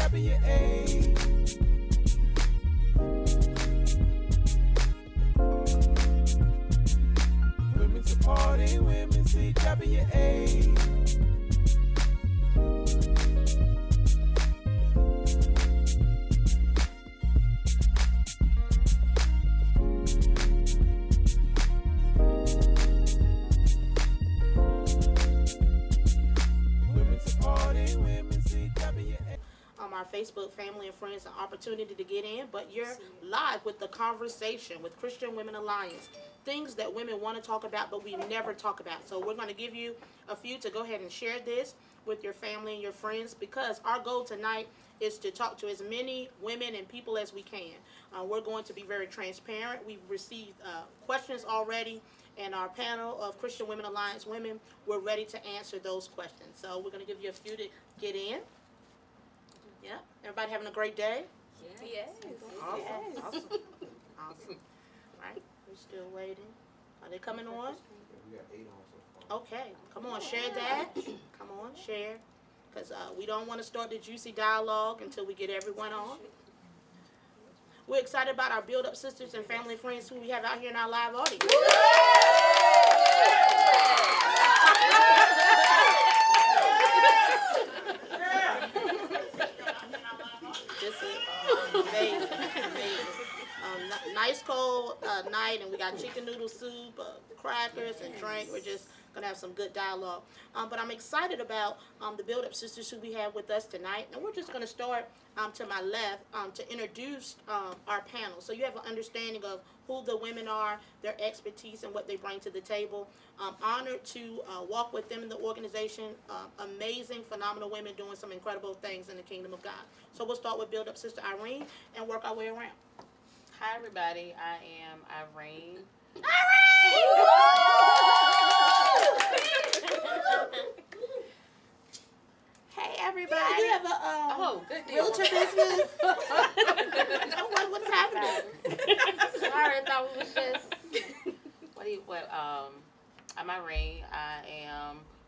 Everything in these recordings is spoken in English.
CWA. Women supporting women, CWA. Our Facebook family and friends an opportunity to get in, but you're live with the conversation with Christian Women Alliance. Things that women want to talk about, but we never talk about. So we're going to give you a few to go ahead and share this with your family and your friends, because our goal tonight is to talk to as many women and people as we can. We're going to be very transparent. We've received questions already, and our panel of Christian Women Alliance women, we're ready to answer those questions. So we're going to give you a few to get in. Yeah, everybody having a great day? Yes. Awesome. All right, we're still waiting. Are they coming on? We got 8 on so far. Okay, come on, share that. Come on, share. Because we don't want to start the juicy dialogue until we get everyone on. We're excited about our Build Up Sisters and family and friends who we have out here in our live audience. Amazing. Nice cold night, and we got chicken noodle soup, crackers, and drink. We're just going to have some good dialogue. But I'm excited about the Build Up Sisters who we have with us tonight. And we're just going to start to my left to introduce our panel. So you have an understanding of who the women are, their expertise, and what they bring to the table. I'm honored to walk with them in the organization. Amazing, phenomenal women doing some incredible things in the kingdom of God. So we'll start with Build Up Sister Irene and work our way around. Hi, everybody. I am Irene. Hey, everybody. You have a good deal. realtor business? What's happening? Sorry, I thought we was just. I'm Irene.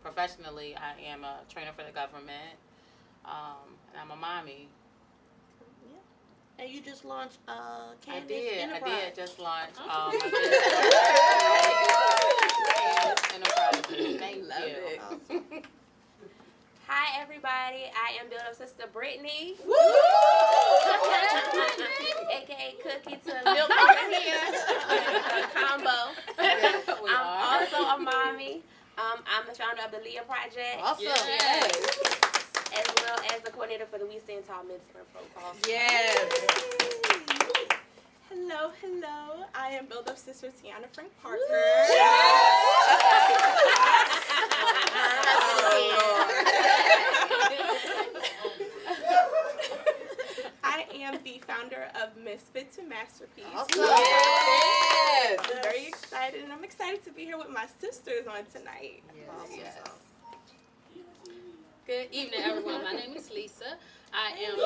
Professionally, I am a trainer for the government. And I'm a mommy. And you just launched Candace I did Enterprise. just launch Enterprise. Thank you. Awesome. Hi, everybody. I am Build Up Sister Brittany. Woo! AKA Cookie to Milk over here. Combo. I'm also a mommy. I'm the founder of the Leah Project. Awesome. Yes. As well as the coordinator for the We Stand Tall Mentoring Protocol. Yes. Hello. I am Build Up Sister Tiana Frank Parker. I am the founder of Misfit to Masterpiece. Awesome. Yes. I'm very excited, and I'm excited to be here with my sisters on tonight. Yes. Good evening, everyone. My name is Lisa. I am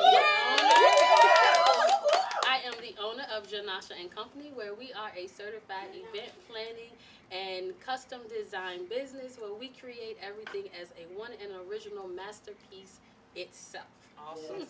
the owner of Janasha and Company, where we are a certified event planning and custom design business where we create everything as a one and original masterpiece itself. Awesome.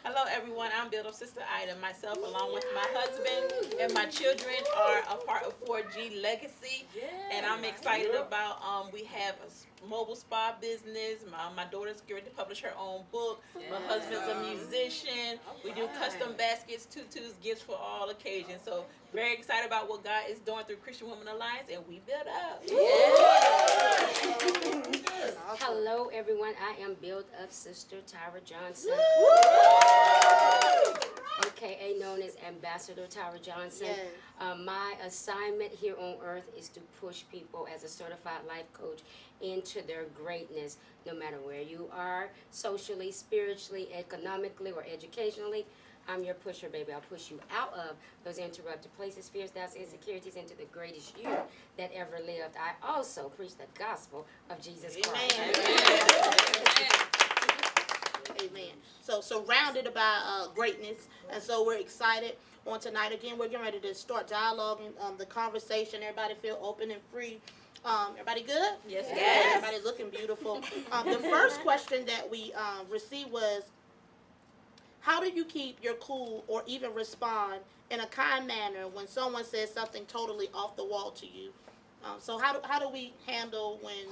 Hello everyone, I'm Build Up Sister Ida. Myself along with my husband and my children are a part of 4G Legacy. And I'm excited about, we have a mobile spa business. My daughter's getting to publish her own book. My husband's a musician. We do custom baskets, tutus, gifts for all occasions. So very excited about what God is doing through Christian Women Alliance, and we build up. Hello, everyone. I am Build Up Sister Tyra Johnson, aka known as Ambassador Tyra Johnson. Yes. My assignment here on earth is to push people as a certified life coach into their greatness, no matter where you are, socially, spiritually, economically, or educationally. I'm your pusher, baby. I'll push you out of those interrupted places, fears, doubts, insecurities, into the greatest you that ever lived. I also preach the gospel of Jesus Christ. Amen. So surrounded by greatness, and so we're excited on tonight. Again, we're getting ready to start dialoguing the conversation. Everybody feel open and free Everybody good? Yes. Yes. Everybody looking beautiful. The first question that we received was, how do you keep your cool or even respond in a kind manner when someone says something totally off the wall to you? So how do we handle when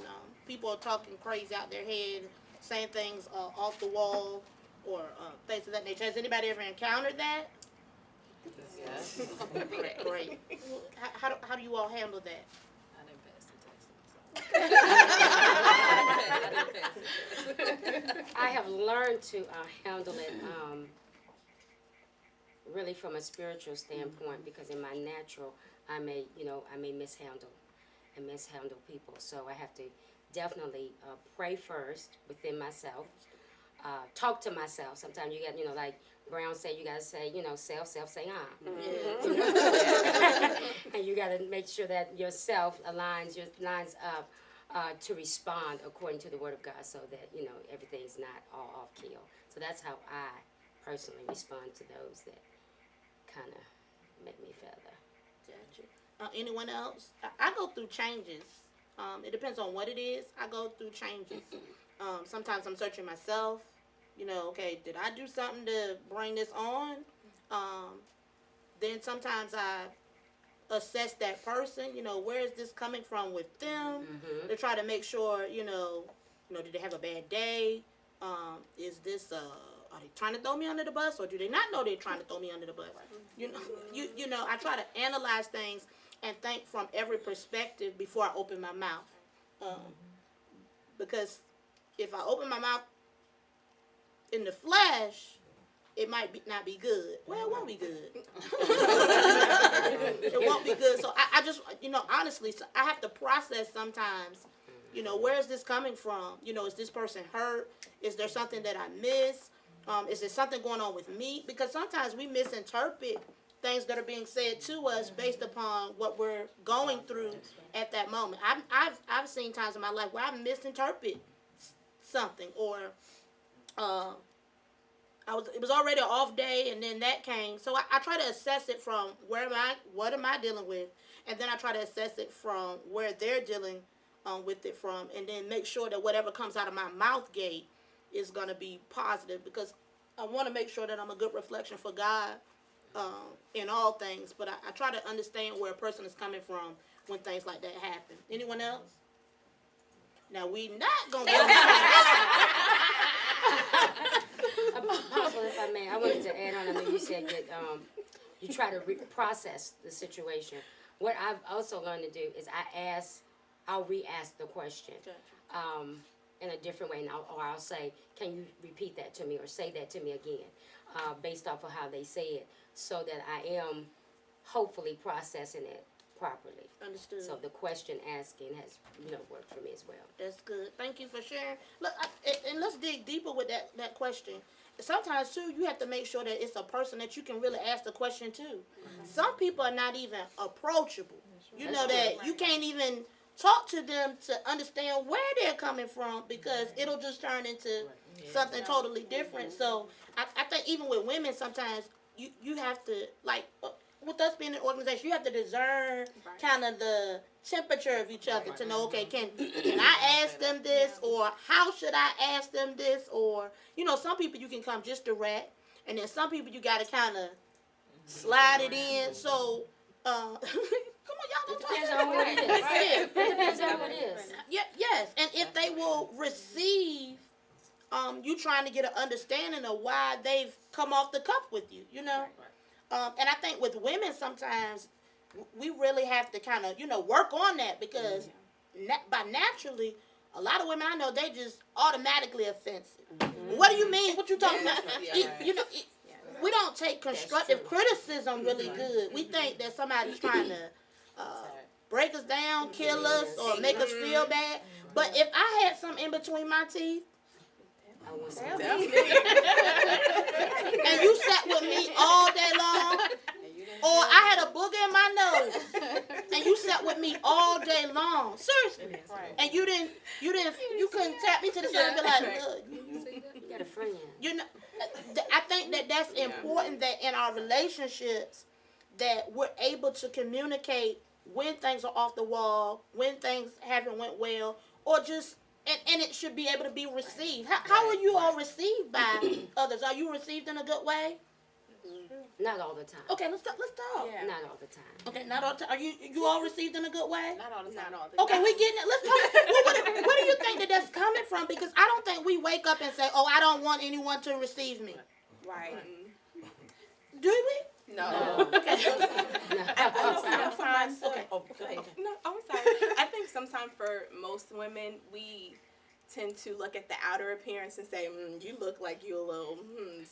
people are talking crazy out their head, saying things off the wall or things of that nature? Has anybody ever encountered that? Yes. Great. How do you all handle that? I have learned to handle it really from a spiritual standpoint, because in my natural, I may mishandle people. So I have to definitely pray first within myself, talk to myself. Sometimes you got, like Brown said, you got to say, self, say and you got to make sure that yourself lines up to respond according to the Word of God, so that, everything's not all off keel. So that's how I personally respond to those that kind of make me feather. Gotcha. Anyone else? I go through changes. It depends on what it is. I go through changes. Sometimes I'm searching myself. Okay, did I do something to bring this on? Then sometimes I assess that person. Where is this coming from with them? Mm-hmm. To try to make sure, did they have a bad day? Is this are they trying to throw me under the bus, or do they not know they're trying to throw me under the bus? I try to analyze things and think from every perspective before I open my mouth. Because if I open my mouth in the flesh, it might not be good. Well, it won't be good. It won't be good. So I just, honestly, so I have to process sometimes, where is this coming from? Is this person hurt? Is there something that I miss? Is there something going on with me? Because sometimes we misinterpret things that are being said to us based upon what we're going through at that moment. I've seen times in my life where I misinterpret something, or it was already an off day, and then that came. So I try to assess it from what am I dealing with, and then I try to assess it from where they're dealing with it from, and then make sure that whatever comes out of my mouth gate is going to be positive, because I want to make sure that I'm a good reflection for God in all things. But I try to understand where a person is coming from when things like that happen. Anyone else? Now, we not going to Apostle, if I may, I wanted to add on. I know you said that you try to process the situation. What I've also learned to do is I'll re-ask the question in a different way, and I'll say, can you repeat that to me, or say that to me again, based off of how they say it, so that I am hopefully processing it properly. Understood. So the question asking has, worked for me as well. That's good. Thank you for sharing. Look, and let's dig deeper with that question. Sometimes, too, you have to make sure that it's a person that you can really ask the question to. Mm-hmm. Some people are not even approachable. You know that you can't even talk to them to understand where they're coming from, because it'll just turn into something totally different. So I think even with women, sometimes you have to, like, with us being an organization, you have to discern kind of the temperature of each other to know, okay, can I ask them this, or how should I ask them this, or, some people you can come just direct, and then some people you got to kind of slide it in. So, come on, y'all don't talk. Depends on what it is. It depends on what it is. Yes, and if they will receive you trying to get an understanding of why they've come off the cuff with you, and I think with women sometimes we really have to kind of, work on that, because by naturally, a lot of women I know, they just automatically offensive. Mm-hmm. What do you mean? What you talking about? We don't take constructive criticism really good. We think that somebody's trying to break us down, kill us, or make us feel bad. But if I had something in between my teeth, and you sat with me all day long, or I had a booger in my nose, and you sat with me all day long, seriously, and you couldn't tap me to the side and be like, look, You got a friend. I think that's important, that in our relationships that we're able to communicate when things are off the wall, when things haven't went well, or just and it should be able to be received. How are you all received by others? Are you received in a good way? Not all the time. Okay, let's talk. Yeah. Not all the time. Okay, not all the time. Are you all received in a good way? Not all the time. Okay, we getting it. Let's talk. Well, what do you think that's coming from? Because I don't think we wake up and say, "Oh, I don't want anyone to receive me." Right. Do we? No. Okay. Sometimes. Okay. Oh, go ahead. No, I'm sorry. I think sometimes for most women, we tend to look at the outer appearance and say, you look like you're a little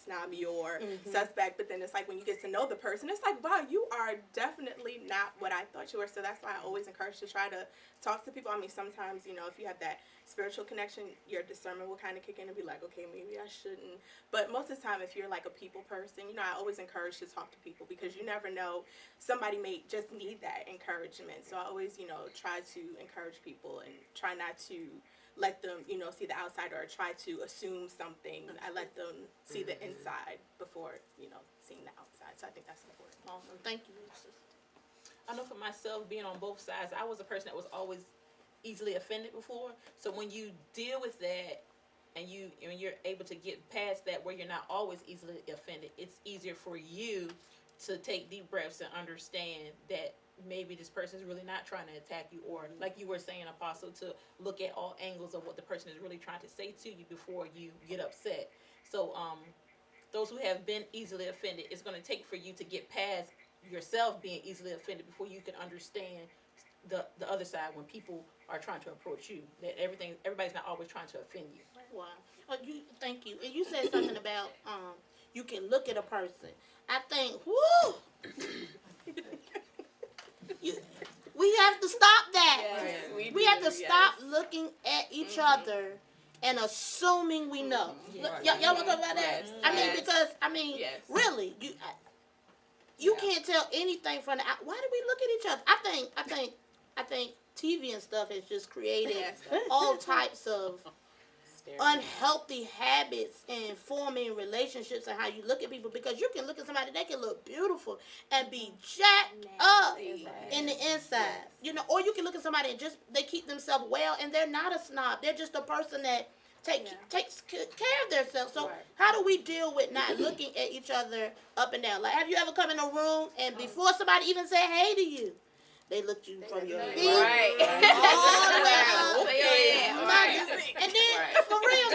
snobby or suspect. But then it's like when you get to know the person, it's like, wow, you are definitely not what I thought you were. So that's why I always encourage to try to talk to people. I mean, sometimes, you know, if you have that spiritual connection, your discernment will kind of kick in and be like, okay, maybe I shouldn't. But most of the time, if you're like a people person, you know, I always encourage to talk to people because you never know, somebody may just need that encouragement. So I always, you know, try to encourage people and try not to let them, you know, see the outside or try to assume something. I let them see the inside before, you know, seeing the outside. So I think that's important. Awesome. Thank you. I know for myself, being on both sides, I was a person that was always easily offended before. So when you deal with that and you're able to get past that where you're not always easily offended, it's easier for you to take deep breaths and understand that maybe this person is really not trying to attack you, or like you were saying, Apostle, to look at all angles of what the person is really trying to say to you before you get upset. So those who have been easily offended, it's going to take for you to get past yourself being easily offended before you can understand the other side when people are trying to approach you. That everybody's not always trying to offend you. Wow. Thank you. And you said something about you can look at a person. I think, whoo, we have to stop that. Yes, we have to stop looking at each other and assuming we know. Y'all want to talk about that? Yes. I mean, Yes. because Yes. really, you can't tell anything from the out. Why do we look at each other? I think TV and stuff has just created all types of unhealthy habits in forming relationships and how you look at people, because you can look at somebody, they can look beautiful and be jacked up in the inside, you know, or you can look at somebody and just they keep themselves well and they're not a snob, they're just a person that takes care of themselves. So how do we deal with not looking at each other up and down? Like, have you ever come in a room and before somebody even said hey to you, they looked you from your feet all the way up, and then for real,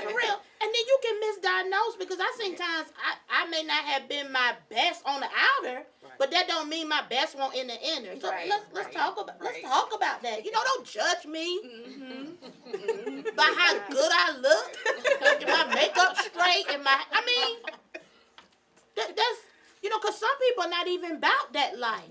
and then you can misdiagnose, because I seen times I may not have been my best on the outer, but that don't mean my best won't in the inner. So let's talk about that. You know, don't judge me by how good I look, and my makeup straight, and I mean, that's. You know, because some people are not even about that life.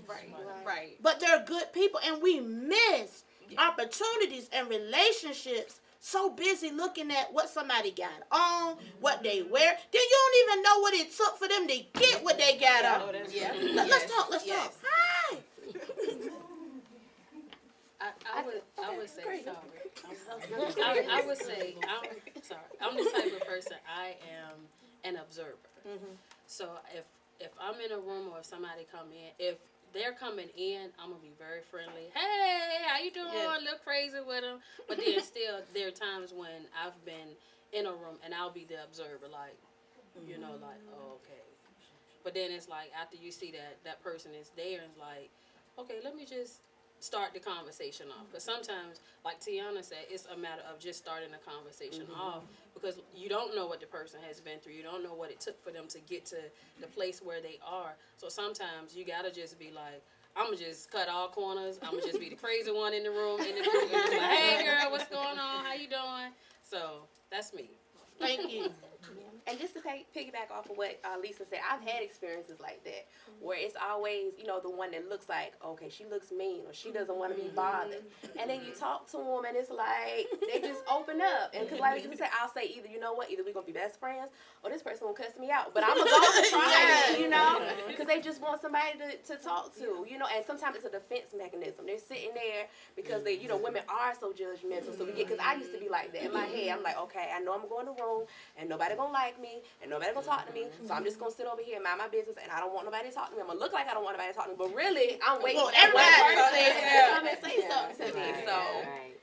Right. But they're good people, and we miss opportunities and relationships so busy looking at what somebody got on, what they wear. Then you don't even know what it took for them to get what they got on. Let's talk. Hi. I would say sorry. I would say I'm sorry. I'm the type of person, I am an observer. So if I'm in a room or if somebody come in, if they're coming in, I'm gonna be very friendly. Hey, how you doing? Look crazy with them. But then still, there are times when I've been in a room and I'll be the observer, like, you know, like, oh, okay. But then it's like after you see that person is there, and it's like, okay, let me just start the conversation off. Because sometimes, like Tiana said, it's a matter of just starting the conversation off, because you don't know what the person has been through. You don't know what it took for them to get to the place where they are. So sometimes you gotta just be like, I'm gonna just cut all corners. I'm gonna just be the crazy one in the room. And just like, hey girl, what's going on? How you doing? So that's me. Thank you. And just to piggyback off of what Lisa said, I've had experiences like that where it's always, you know, the one that looks like, okay, she looks mean or she doesn't want to be bothered. And then you talk to them and it's like, they just open up. And because like you said, I'll say either, you know what, either we're going to be best friends or this person will cuss me out. But I'm going to go and try it, you know, because they just want somebody to talk to, you know. And sometimes it's a defense mechanism. They're sitting there because they, you know, women are so judgmental. So we get, because I used to be like that in my head. I'm like, okay, I know I'm going to the room and nobody nobody gonna like me, and nobody gonna talk to me. So I'm just gonna sit over here and mind my business, and I don't want nobody to talk to me. I'm gonna look like I don't want nobody to talk to me, but really, I'm waiting Well, for one everybody- person to Yeah. come and say something to me. Right, So. right.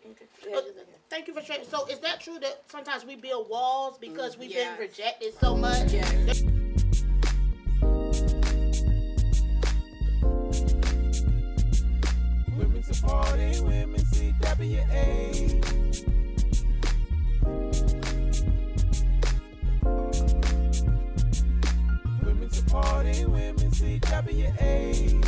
Thank you for sharing. So is that true that sometimes we build walls because we've Yeah. been rejected so much? Yes. Women supporting women, CWA. Women supporting women, CWA.